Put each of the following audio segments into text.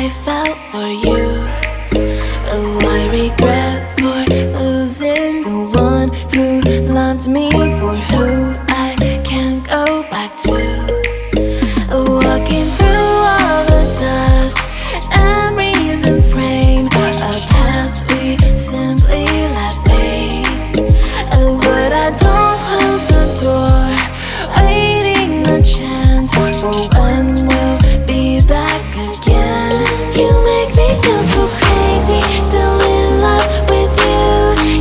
I felt for you. Oh, I regret for losing the one who loved me, for who I can't go back to. Walking through all the dust, memories and frame, a past we simply let fade. Oh, but I don't close the door, waiting a chance for when we'll be back again. You make me feel so crazy, still in love with you.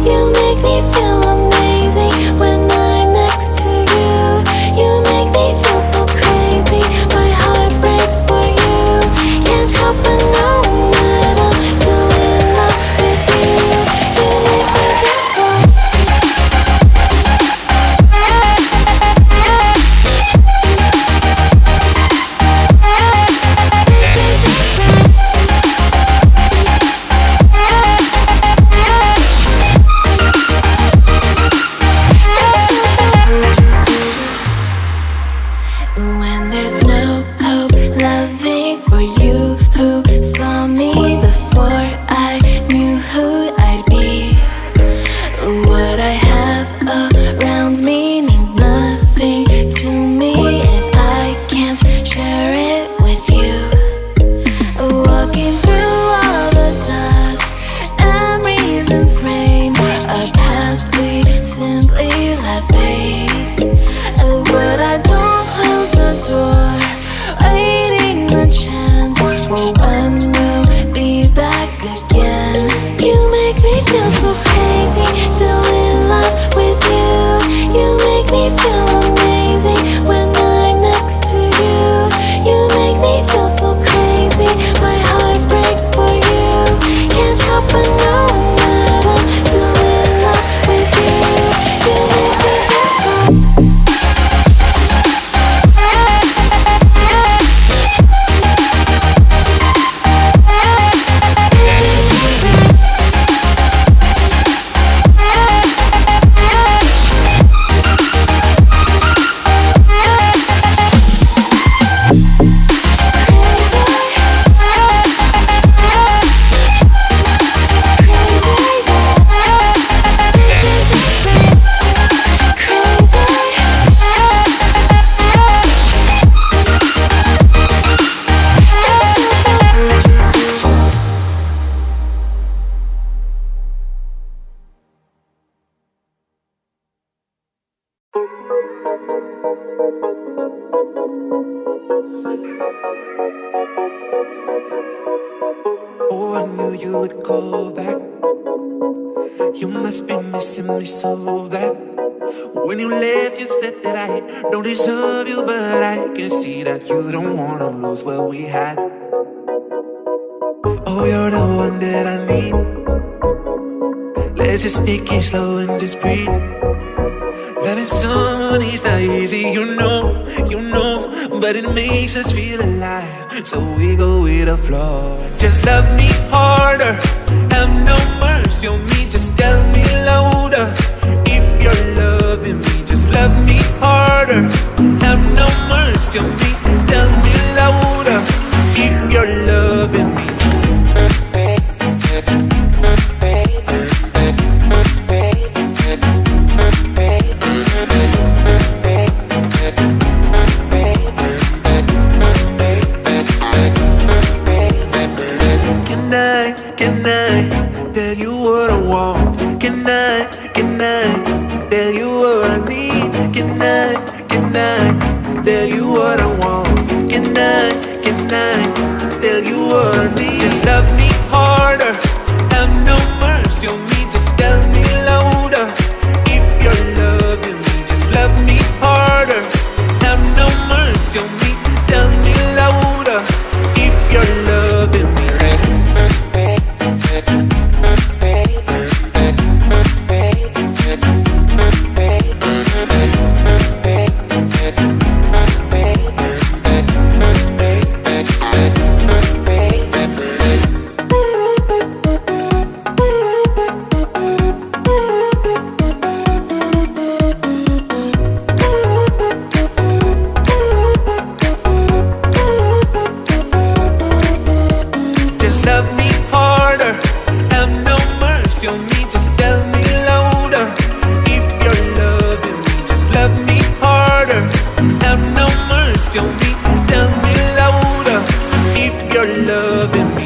You make me feel amazing when I'm next to you. You make me feel so crazy, my heart breaks for you. Can't help but know that I'm still in love with you. You make me feel so. When there's no hope, loving for you who saw me before I knew who I'd be. What I have around me means nothing to me if I can't share it with you. Walking through all the dust, memories and frame, a past we simply let fade. But I don't close the door, waiting a chance for when we'll be back again. You make me feel so crazy, still in love with you. You make me feel amazing when I'm next to you. You make me feel so crazy, my heart breaks for you. Can't help but know that I'm still in love with you. You make me feel so. Oh, I knew you would go back. You must be missing me so bad. When you left, you said that I don't deserve you, but I can see that you don't wanna lose what we had. Oh, you're the one that I need. Let's just take it slow and just breathe. Loving someone is not easy, you know, but it makes us feel alive, so we go with the flow. Just love me harder, have no mercy on me, just tell me louder. If you're loving me, just love me harder, have no mercy on me, tell me louder. If you're loving me. Can I tell you what I want? Can I tell you what I need? Can I tell you what I want? Can I tell you what I need? Just love me harder, have no mercy on me, just tell me louder. If you're loving me, just love me harder, have no mercy on me, tell me louder. If you're loving me. you're loving me.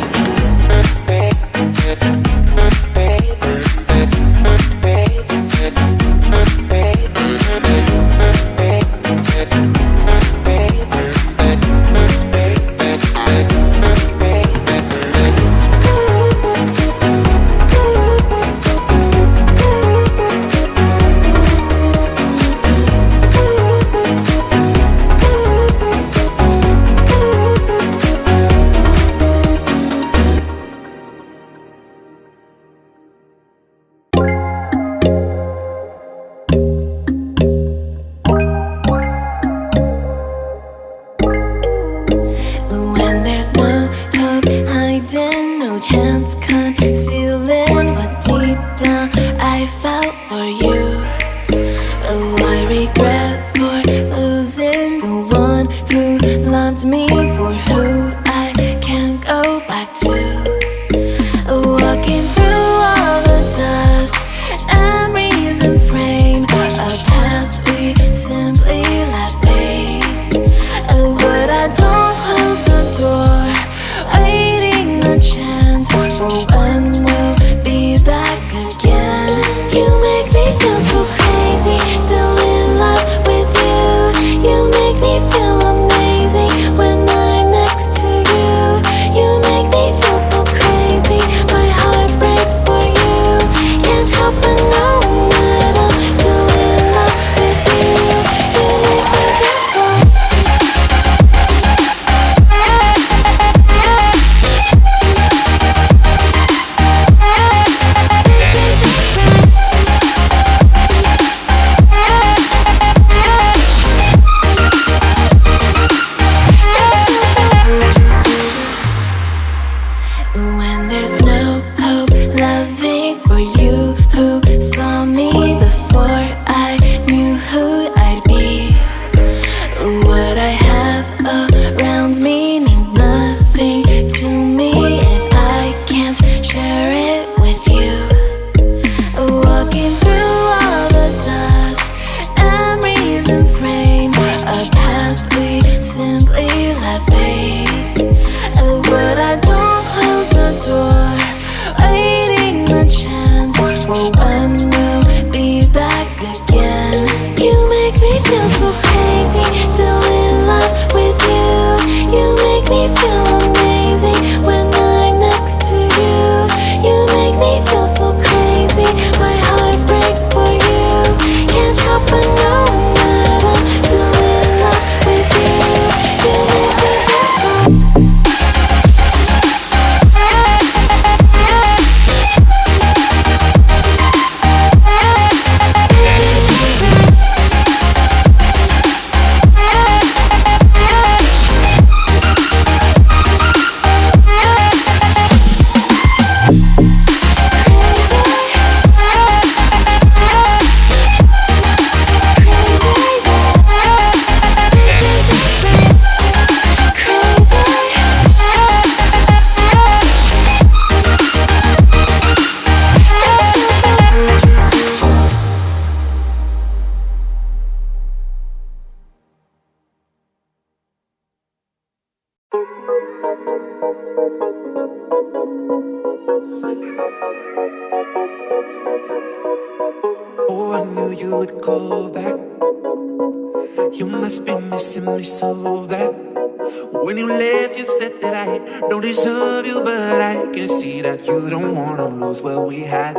Oh, I knew you would call back. You must be missing me so bad. When you left, you said that I don't deserve you, but I can see that you don't wanna lose what we had.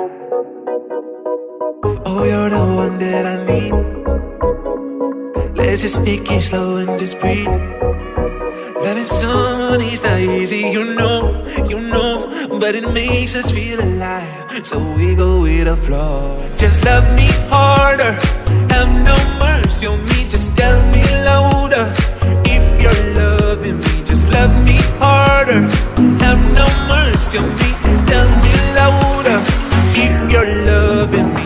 Oh, you're the one that I need. Let's just take it slow and just breathe. Loving someone is not easy, you know, but it makes us feel alive, so we go with the flow. Just love me harder, have no mercy on me, just tell me louder. If you're loving me, just love me harder, have no mercy on me, tell me louder. If you're loving me.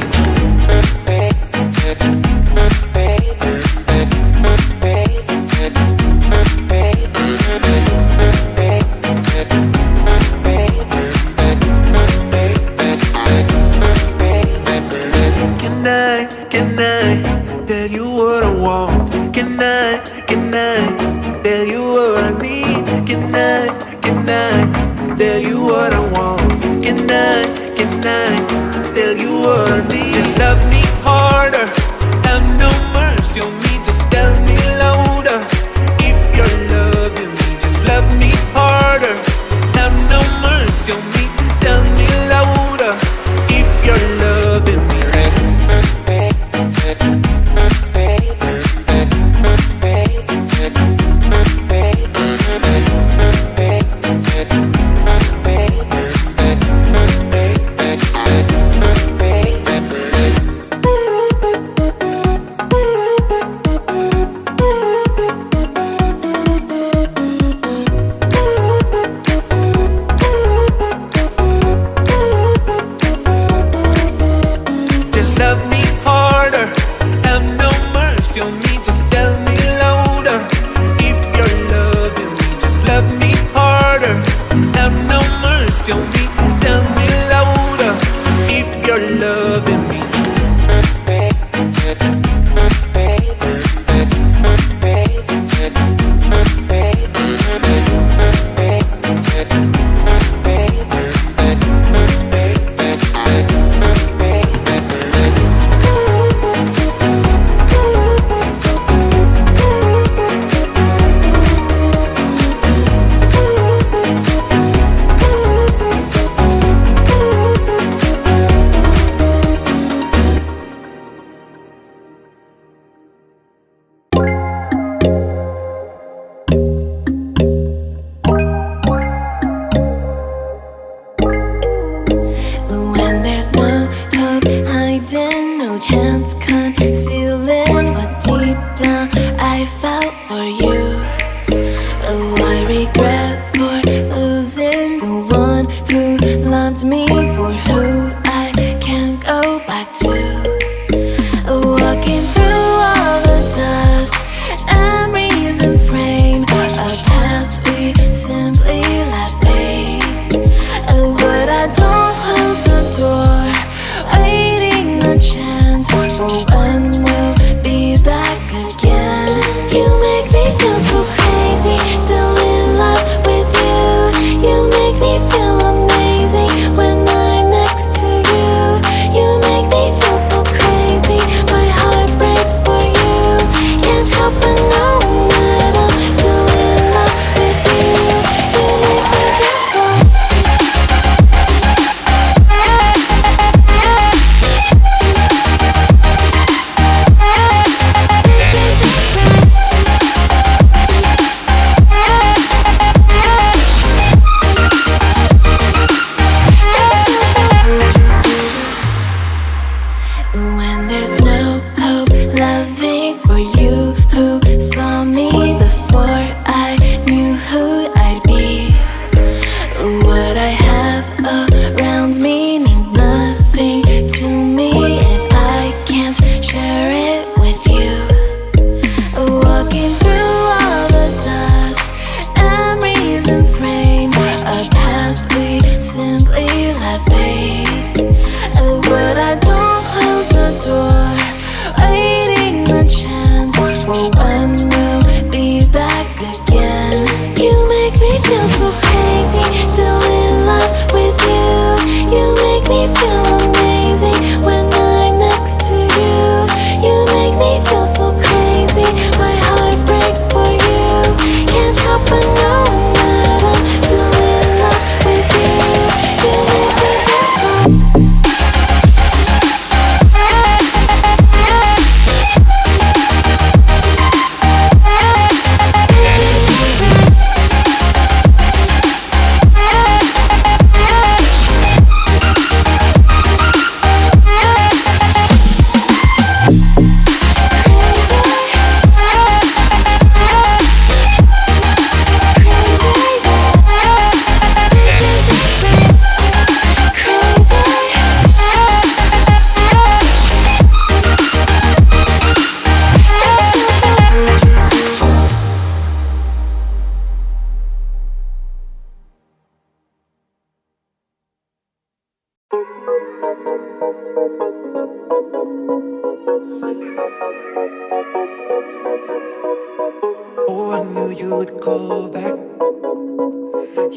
Can I tell you what I want? Can I tell you what I need? Can I tell you what I want? Can I tell you what I need? Just love me harder, have no mercy on me. Just tell me louder if you're loving me. Just love me harder, have no mercy on me. Tell me louder if you're loving me.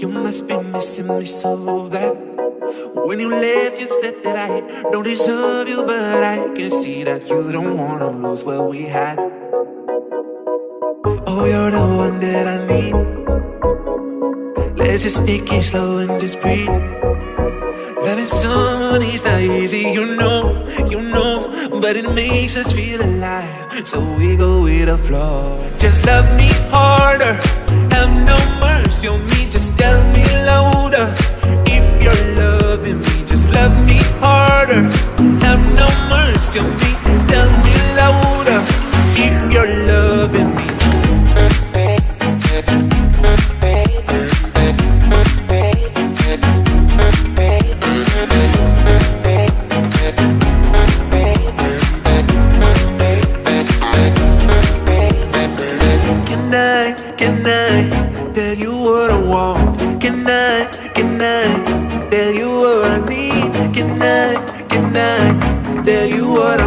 You must be missing me so bad. When you left, you said that I don't deserve you, but I can see that you don't wanna lose what we had. Oh, you're the one that I need. Let's just take it slow and just breathe. Loving someone is not easy, you know, but it makes us feel alive, so we go with the flow. Just love me harder, have no mercy on me, just tell me louder. If you're loving me, just love me harder, have no mercy on me, tell me louder. If you're loving me. Can I tell you what I want? Can I tell you what I need? Can I tell you what I